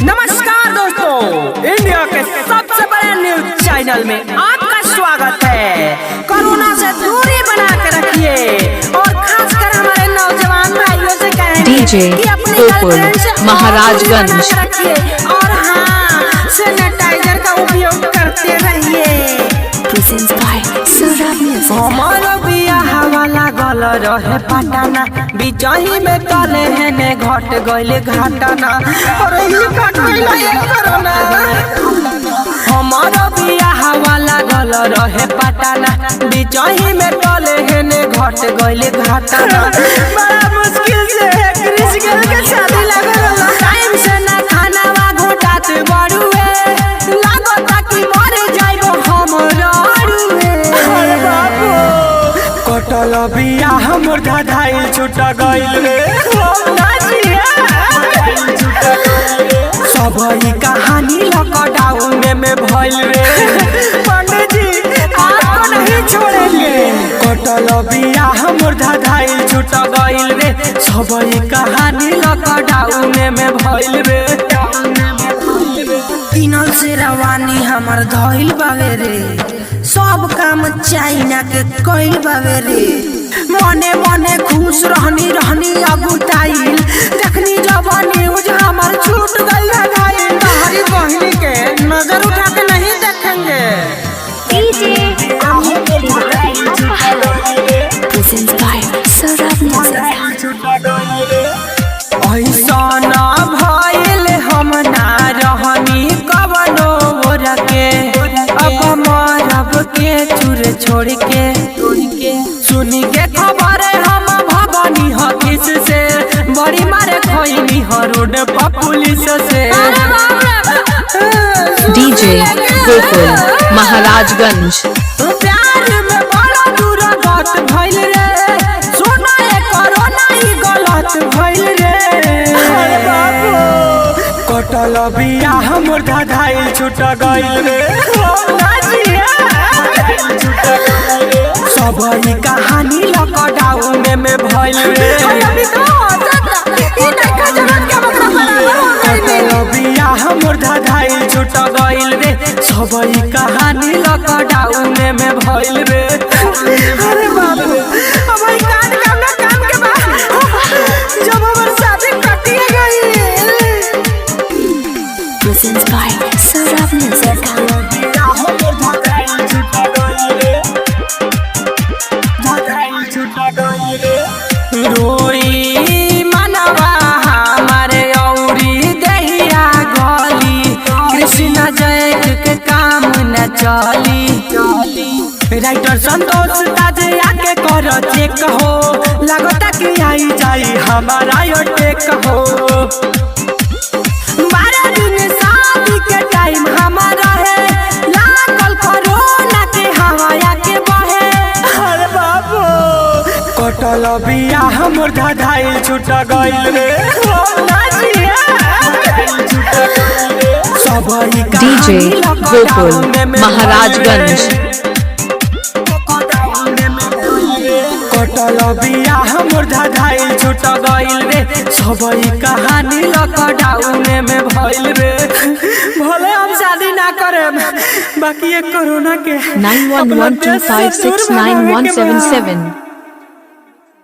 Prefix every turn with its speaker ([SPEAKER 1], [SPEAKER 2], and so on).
[SPEAKER 1] नमस्कार दोस्तों, इंडिया के सबसे बड़े न्यूज चैनल में आपका स्वागत है। कोरोना से दूरी बना के रखिए और खासकर हमारे नौजवान भाइयों से कहेंगे कि अपनी गर्लफ्रेंड से
[SPEAKER 2] महाराजगंज
[SPEAKER 1] रखिए और हाँ, सैनिटाइजर का उपयोग करते रहिए। हमारा बियाह वाला गल रहे पटाना, बिचाही में कले है ने घट गइले घाटाना और ये घट गइला ये कोरोना। हमारा बियाह वाला गल रहे पटाना, बिचाही में कले है ने घट गइले घाटाना। बड़ा मुश्किल से क्रिस गर्ल के शादी लगल, टाइम से ना खाना वा घोटात बड़ुए, लागता कि मर जाइबो हमरा रुए। अरे बाबू कटल बिया हमर धाधाइल छुटा गइल रे, सब ई कहानी लॉकडाउन में भइल रे। पंडित जी आपको नहीं छोड़ेंगे। कटल बिया हमर धाधाइल छुटा गइल रे, सब ई कहानी लॉकडाउन में भइल रे। किनल से रवानी हमर धइल बावे रे, सब काम चाइना के कइल बावे रे। मने मने खुश रहनी अगुटाइल, देखनी जब न्यूज हमर छूट गइल घायल। हमारी बहनी के नजर उठा के नहीं देखेंगे। ऐसा ना भइल हम ना रहनी कवनो रखे, अब मरब के चूर छोड़ के। सुनी के खबर हम भगनी ह किस से, बड़ी मारे खोइनी ह रोड पर पुलिस से।
[SPEAKER 2] डीजे गोकुल महाराजगंज।
[SPEAKER 1] प्यार में बड़ा दूर गत भइल रे, सोना ए कोरोना ही गलत भइल रे। अरे बाबू कटल बिया हमर धाधाइल छुटा गइल रे, सब ई कहानी लॉकडाउन में भइल रे। कटल बिया हमर धाधाइल छुटा गइल रे, सब ई कहानी लॉकडाउन में भइल रे। अरे बाबू अब ई काट काम के बाद जब हमर शादी कटिए गई। रोई मनवा हमारे औरी दहिया गली, कृष्ण जय के काम न चली। राइटर संतोष ताजे आके कर चेक हो, लगता कि आई जाई हमारा यो टेक हो। 12 दिन शादी के टाइम हमारा है, लागल कोरोना के हवाया के बहे। अरे बाबू कटल बिया हमर धाधाइल छुटा गइल रे, सब ई
[SPEAKER 2] डीजे गोकुल महाराजगंज।
[SPEAKER 1] कटल बिया हमर धाधाइल छुटा गइल रे, सब ई कहानी लॉकडाउन में भइल रे। भले हम शादी ना करे, बाकी ये कोरोना के
[SPEAKER 2] 9112569177